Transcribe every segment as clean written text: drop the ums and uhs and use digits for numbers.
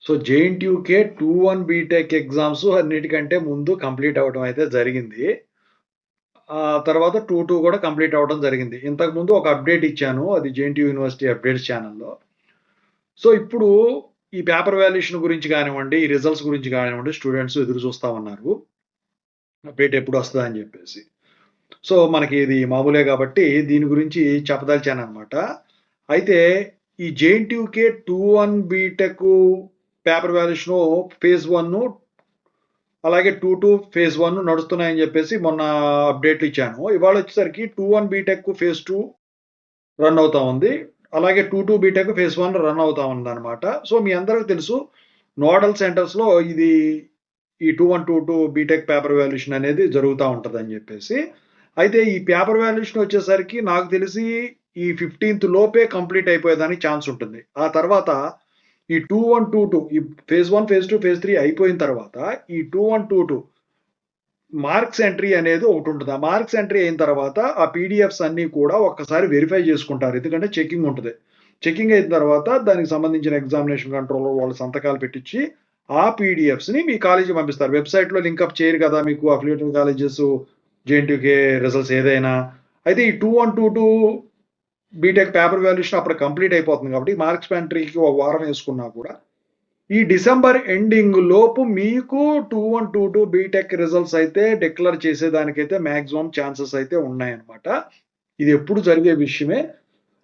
So JNTUK 2-1 BTech exams అన్నిటికంటే ముందు complete అవ్వడం అయితే జరిగింది. తర్వాత 2-2 కూడా కంప్లీట్ అవ్వడం జరిగింది. ఇంతకుముందు ఒక అప్డేట్ ఇచ్చాను. అది జేఎన్‌టీయూ యూనివర్సిటీ అప్డేట్స్ ఛానెల్‌లో. సో ఇప్పుడు ఈ పేపర్ వాల్యుయేషన్ గురించి గానివ్వండి, ఈ రిజల్ట్స్ గురించి గానివ్వండి స్టూడెంట్స్ ఎదురు చూస్తా ఉన్నారు. అప్డేట్ ఎప్పుడొస్తదా అని జెప్పేసి. సో మనకి ఇది మామూలే గాబట్టి దీని గురించి చెప్పదలిచాననమాట. అయితే ఈ JNTUK 2-1 BTech paper valuation phase 1 అలాగే 2-2 ఫేజ్ 1 నడుస్తున్నాయని జెప్పేసి మొన్న అప్డేట్లు ఇచ్చాను. ఇవాళొచ్చేసరికి 2-1 బీటెక్ ఫేజ్ 2 రన్ అవుతా ఉంది. అలాగే 2-2 బీటెక్ ఫేజ్ 1 రన్ అవుతా ఉందనమాట. సో మీ అందరికి తెలుసు నోడల్ సెంటర్స్‌లో ఇది ఈ 2-1, 2-2 బీటెక్ పేపర్ వాల్యుయేషన్ అనేది జరుగుతా ఉంటదని జెప్పేసి. అయితే ఈ పేపర్ వాల్యుయేషన్ వచ్చేసరికి నాకు తెలిసి ఈ 15థ్ లోపే కంప్లీట్ అయిపోయేదానికి ఛాన్స్ ఉంటుంది. ఆ తర్వాత ఈ 2-1, 2-2 ఈ ఫేజ్ 1, ఫేజ్ 2, ఫేజ్ 3 అయిపోయిన తర్వాత ఈ 2-1, 2-2 మార్క్స్ ఎంట్రీ అనేది ఒకటుంటది. ఆ మార్క్స్ ఎంట్రీ అయిన తర్వాత ఆ పీడీఎఫ్స్ అన్నీ కూడా ఒక్కసారి వెరిఫై చేసుకుంటారు. ఎందుకంటే చెకింగ్ ఉంటది. చెకింగ్ అయిన తర్వాత దానికి సంబంధించిన ఎగ్జామినేషన్ కంట్రోలర్ వాళ్ళ సంతకాలు పెట్టించి ఆ పీడీఎఫ్స్‌ని మీ కాలేజీకి పంపిస్తారు. వెబ్‌సైట్‌లో లింకప్ చేయరు కదా! మీకు అఫిలియేటెడ్ కాలేజెస్, జేఎన్‌టీయూకే రిజల్ట్స్ ఏదైనా. అయితే ఈ 2-1, 2-2 బీటెక్ పేపర్ వాల్యుయేషన్ అప్పుడు కంప్లీట్ అయిపోతుంది కాబట్టి మార్క్స్ ఎంట్రీకి ఒక వారం వేసుకున్నా కూడా ఈ డిసెంబర్ ఎండింగ్ లోపు మీకు 2-1, 2-2 బీటెక్ రిజల్ట్స్ అయితే డిక్లేర్ చేసేదానికైతే మాక్సిమం ఛాన్సెస్ అయితే ఉన్నాయన్నమాట. ఇది ఎప్పుడు జరిగే విషయమే.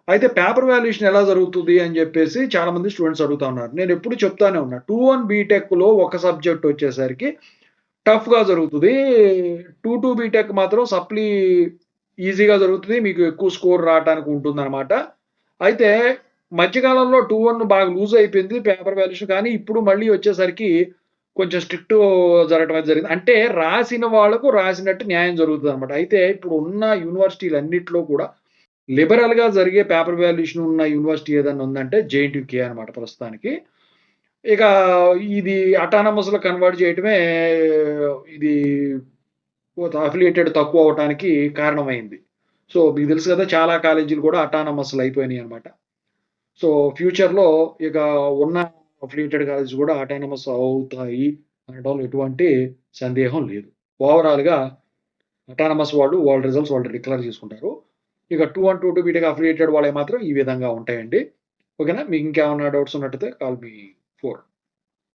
అయితే పేపర్ వాల్యుయేషన్ ఎలా జరుగుతది అని జెప్పేసి చాలామంది స్టూడెంట్స్ అడుగుతా ఉన్నారు. నేనెప్పుడు చెప్తానే ఉన్నా. 2-1 బీటెక్‌లో ఒక సబ్జెక్ట్ వచ్చేసరికి టఫ్‌గా జరుగుతది. 2-2 బీటెక్ మాత్రం సప్లీ ఈజీగా జరుగుతది. మీకు ఎక్కువ స్కోర్ రావటానికి ఉంటుందన్నమాట. అయితే మధ్య కాలంలో 2-1 బాగా లూజ్ అయిపోయింది పేపర్ వాల్యుయేషన్. కానీ ఇప్పుడు మళ్ళీ వచ్చేసరికి కొంచెం స్ట్రిక్ట్ జరగటం అయితే జరిగింది. అంటే రాసిన వాళ్ళకు రాసినట్టు న్యాయం జరుగుతదన్నమాట. అయితే ఇప్పుడు ఉన్న యూనివర్సిటీలన్నిట్లో కూడా లిబరల్‌గా జరిగే పేపర్ వాల్యుయేషన్ ఉన్న యూనివర్సిటీ ఏదన్నా ఉందంటే జేఎన్‌టీయూకే అనమాట ప్రస్తుతానికి. ఇక ఇది అటానమస్‌లో కన్వర్ట్ చేయటమే ఇది అఫిలియేటెడ్ తక్కువ అవ్వటానికి కారణమైంది. సో మీకు తెలుసు కదా! చాలా కాలేజీలు కూడా అటానమస్‌లు అయిపోయినాయన్నమాట. సో ఫ్యూచర్‌లో ఇక ఉన్న అఫిలియేటెడ్ కాలేజెస్ కూడా అటానమస్ అవుతాయి అనడంలో ఎటువంటి సందేహం లేదు. ఓవరాల్‌గా అటానమస్ వాళ్ళు వాళ్ళ రిజల్ట్స్ వాళ్ళు డిక్లేర్ చేసుకుంటారు. ఇక 2-1, 2-2 బీటెక్ అఫిలియేటెడ్ వాళ్ళయి మాత్రం ఈ విధంగా ఉంటాయండి. ఓకేనా? మీకు ఇంకేమన్నా డౌట్స్ ఉన్నట్టయితే కాల్ మీ ఫోర్.